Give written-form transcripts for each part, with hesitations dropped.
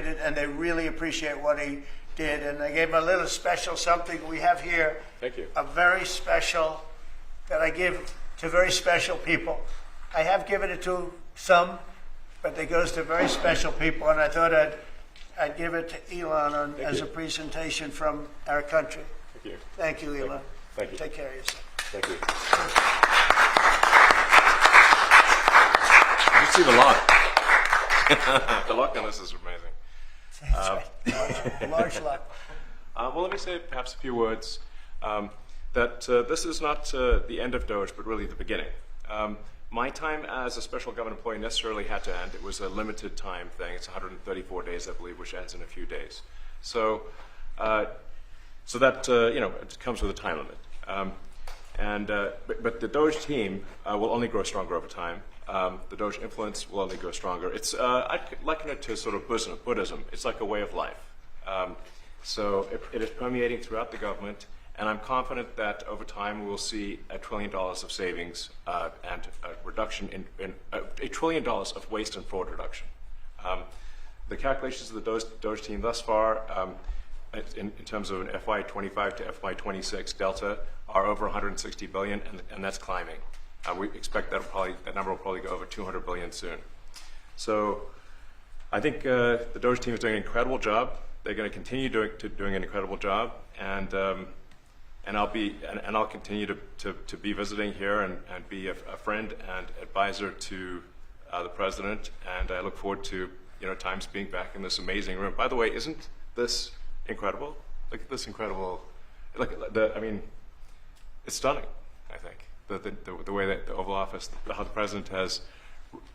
and they really appreciate what he did. And I gave him a little special something we have here. Thank you. A very special that I give to very special people. I have given it to some, but it goes to very special people, and I thought I'd give it to Elon as a presentation from our country. Thank you. Thank you, Elon. Thank you. Take care of yourself. Thank you. You received a lot. The luck on this is amazing. That's right. Large luck. Well, let me say perhaps a few words that this is not the end of DOGE, but really the beginning. My time as a special government employee necessarily had to end. It was a limited time thing. It's 134 days, I believe, which ends in a few days. So, so that it comes with a time limit. But the DOGE team will only grow stronger over time. The DOGE influence will only grow stronger. It's I'd liken it to sort of Buddhism. It's like a way of life. So it is permeating throughout the government. And I'm confident that over time we will see $1 trillion of savings and a reduction in $1 trillion of waste and fraud reduction. The calculations of the DOGE team thus far, in terms of an FY25 to FY26 delta, are over 160 billion, and that's climbing. We expect that number will probably go over 200 billion soon. So I think the DOGE team is doing an incredible job. They're going to continue doing an incredible job, and I'll continue to be visiting here and be a friend and advisor to the president, and I look forward to times being back in this amazing room. By the way, isn't this incredible? Look at this incredible. It's stunning. I think the way that the Oval Office, how the president has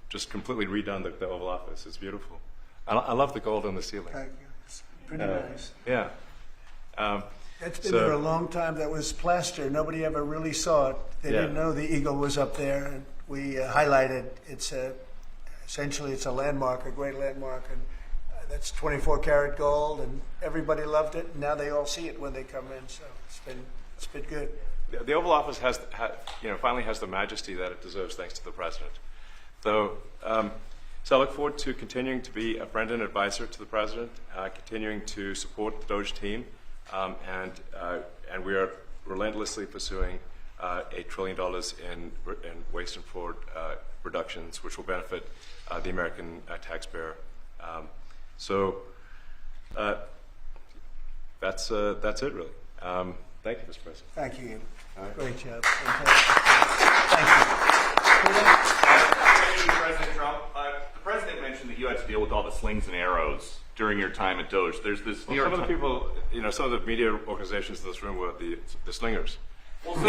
just completely redone the Oval Office. It's beautiful. I love the gold on the ceiling. Thank you. It's pretty nice. Yeah. It's been there a long time. That was plaster. Nobody ever really saw it. They didn't know the eagle was up there, and we highlighted. It's essentially it's a landmark, a great landmark, and that's 24-karat gold, and everybody loved it. And now they all see it when they come in. So it's been good. The Oval Office finally has the majesty that it deserves, thanks to the president. So I look forward to continuing to be a friend and advisor to the president, continuing to support the DOGE team. And we are relentlessly pursuing $8 trillion in waste and fraud reductions, which will benefit the American taxpayer. So that's it, really. Thank you, Mr. President. Thank you. Right. Great job. Thank you. Thank you, President Trump. The president mentioned that you had to deal with all the slings and arrows during your time at DOGE. There's this New York some of the people, some of the media organizations in this room were the slingers. Well, so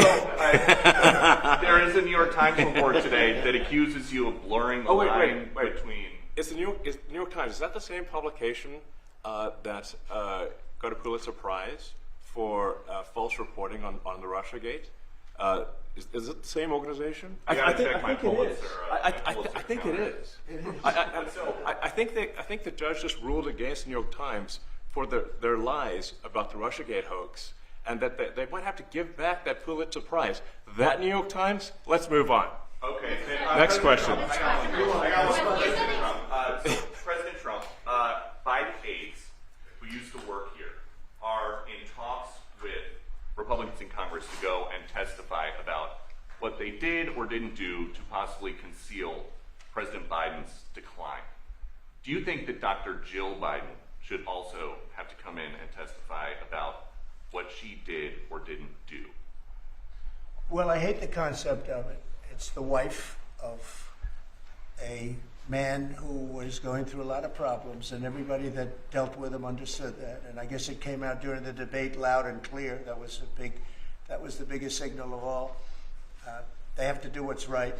there is a New York Times report today that accuses you of blurring the line between. It's the New York Times. Is that the same publication that got a Pulitzer Prize for false reporting on the Russiagate? Is it the same organization? I think it is. I think it is. I think the judge just ruled against the New York Times for their lies about the Russiagate hoax, and that they might have to give back that Pulitzer Prize. That New York Times. Let's move on. Okay. Next question. President Trump, Biden aides who used to work here are in talks with Republicans in Congress to go and testify about what they did or didn't do to possibly conceal President Biden's decline. Do you think that Dr. Jill Biden should also have to come in and testify about what she did or didn't do? Well, I hate the concept of it. It's the wife of a man who was going through a lot of problems, and everybody that dealt with him understood that. And I guess it came out during the debate loud and clear. That was the biggest signal of all. They have to do what's right.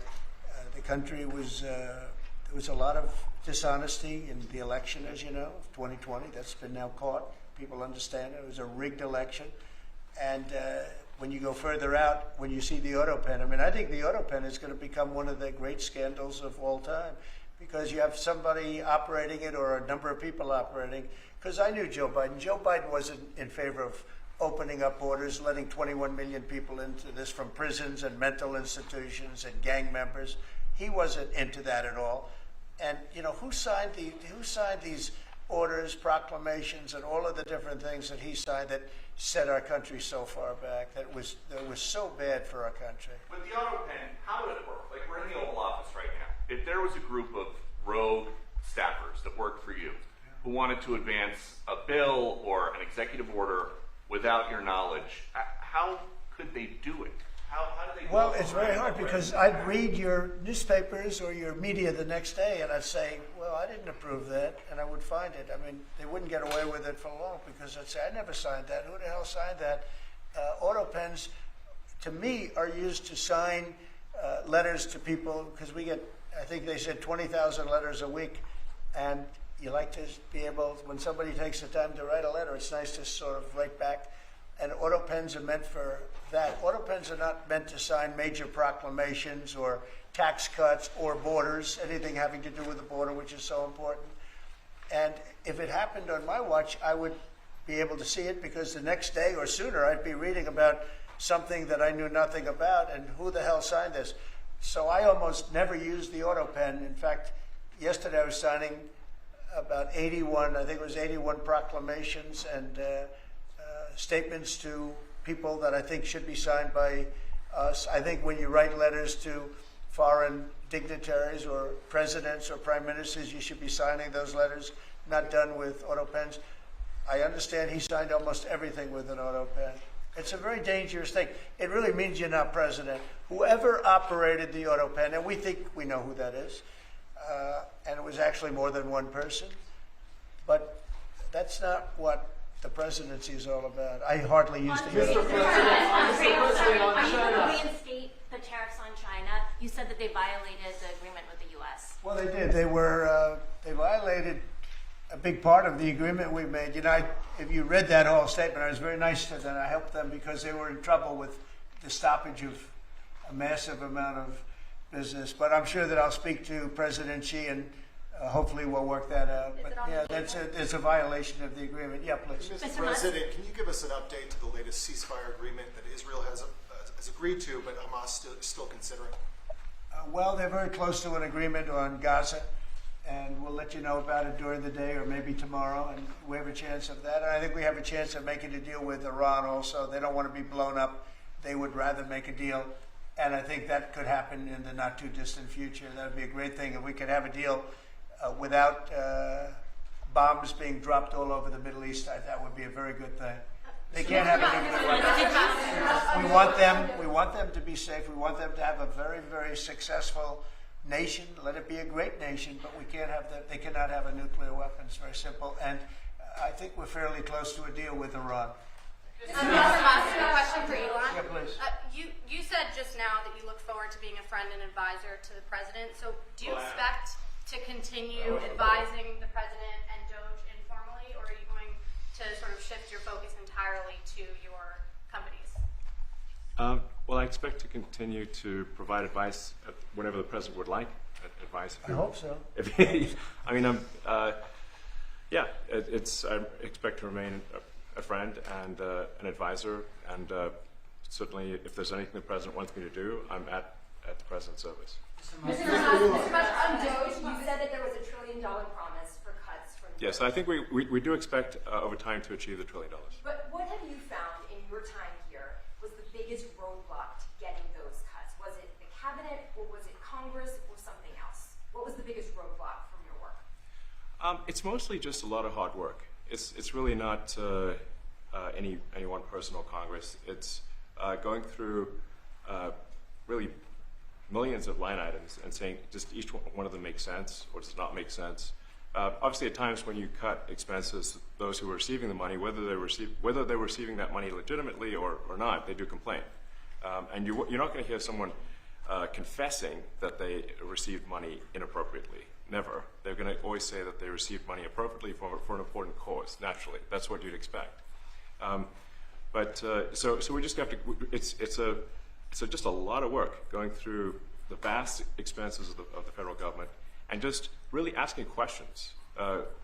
The country was there was a lot of dishonesty in the election, as you know, of 2020. That's been now caught. People understand it was a rigged election. And when you go further out, when you see the auto pen, I think the auto pen is going to become one of the great scandals of all time, because you have somebody operating it or a number of people operating. Because I knew Joe Biden. Joe Biden wasn't in favor of opening up borders, letting 21 million people into this from prisons and mental institutions and gang members. He wasn't into that at all. And who signed these orders, proclamations, and all of the different things that he signed that set our country so far back, that was so bad for our country. With the auto pen, how would it work? Like, we're in the Oval Office right now. If there was a group of rogue staffers that worked for you who wanted to advance a bill or an executive order without your knowledge, how could they do it? How do they do Well, it? it's very hard because I'd read your newspapers or your media the next day and I'd say, well, I didn't approve that, and I would find it. I mean, they wouldn't get away with it for long because I'd say, I never signed that. Who the hell signed that? Auto pens, to me, are used to sign letters to people because we get, I think they said 20,000 letters a week, and you like to be able, when somebody takes the time to write a letter, it's nice to sort of write back. And auto pens are meant for that. Auto pens are not meant to sign major proclamations or tax cuts or borders, anything having to do with the border, which is so important. And if it happened on my watch, I would be able to see it because the next day or sooner I'd be reading about something that I knew nothing about and who the hell signed this. So I almost never use the auto pen. In fact, yesterday I was signing about 81, I think it was 81 proclamations and statements to people that I think should be signed by us. I think when you write letters to foreign dignitaries or presidents or prime ministers, you should be signing those letters, not done with auto pens. I understand he signed almost everything with an auto pen. It's a very dangerous thing. It really means you're not president. Whoever operated the auto pen, and we think we know who that is, and it was actually more than one person, but that's not what the presidency is all about. I hardly use the auto pen. Are you going to reinstate the tariffs on China? You said that they violated the agreement with the U.S. Well, they did. They violated a big part of the agreement we made. You know, if you read that whole statement, I was very nice to them. I helped them because they were in trouble with the stoppage of a massive amount of business. But I'm sure that I'll speak to President Xi and hopefully we'll work that out. But yeah, it's a violation of the agreement. Yeah, please. Mr. President, can you give us an update to the latest ceasefire agreement that Israel has agreed to, but Hamas still considering? Well, they're very close to an agreement on Gaza, and we'll let you know about it during the day or maybe tomorrow, and we have a chance of that. And I think we have a chance of making a deal with Iran also. They don't want to be blown up. They would rather make a deal, and I think that could happen in the not-too-distant future. That would be a great thing if we could have a deal without bombs being dropped all over the Middle East. That would be a very good thing. They can't have a nuclear weapon. We want them to be safe. We want them to have a very, very successful nation. Let it be a great nation, but we can't have that. They cannot have a nuclear weapon. It's very simple. And I think we're fairly close to a deal with Iran. Mr. Musk, a question for Elon. Yeah, please. You said just now that you look forward to being a friend and advisor to the president. So do you expect to continue advising the president and DOGE informally, or are you going to sort of shift your focus entirely to your companies? Well, I expect to continue to provide advice whenever the president would like advice. I hope so. I mean, yeah, I expect to remain a friend and an advisor, and certainly if there's anything the president wants me to do, I'm at the president's service. Mr. Musk, on DOGE, you said that there was $1 trillion promise for cuts from DOGE. Yes, I think we do expect over time to achieve the $1 trillion. But what have you found in your time here was the biggest roadblock to getting those cuts? Was it the cabinet, or was it Congress, or something else? What was the biggest roadblock from your work? It's mostly just a lot of hard work. It's really not any one person or Congress. It's going through really millions of line items and saying just each one of them makes sense or does not make sense. Obviously, at times when you cut expenses, those who are receiving the money, whether they're receiving that money legitimately or not, they do complain. And you're not going to hear someone confessing that they received money inappropriately. Never. They're going to always say that they received money appropriately for an important cause. Naturally, that's what you'd expect. So we just have to. It's just a lot of work going through the vast expenses of the federal government and just really asking questions.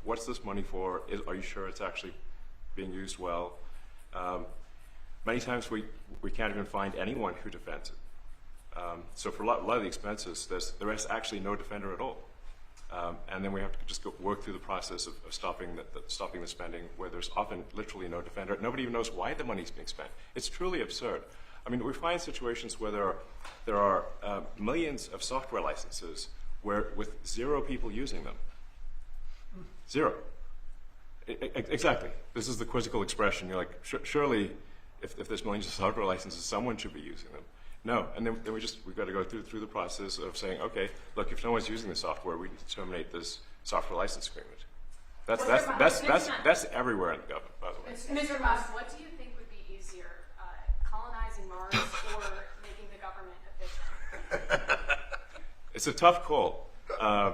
What's this money for? Are you sure it's actually being used well? Many times we can't even find anyone who defends it. So for a lot of the expenses, there is actually no defender at all. And then we have to just work through the process of stopping the spending, where there's often literally no defender. Nobody even knows why the money's being spent. It's truly absurd. I mean, we find situations where there are millions of software licenses with 0 people using them. 0. Exactly. This is the quizzical expression. You're like, surely, if there's millions of software licenses, someone should be using them. No, and then we've got to go through the process of saying, okay, look, if no one's using the software, we need to terminate this software license agreement. That's everywhere in the government, by the way. Mr. Musk, what do you think would be easier, colonizing Mars or making the government efficient? It's a tough call.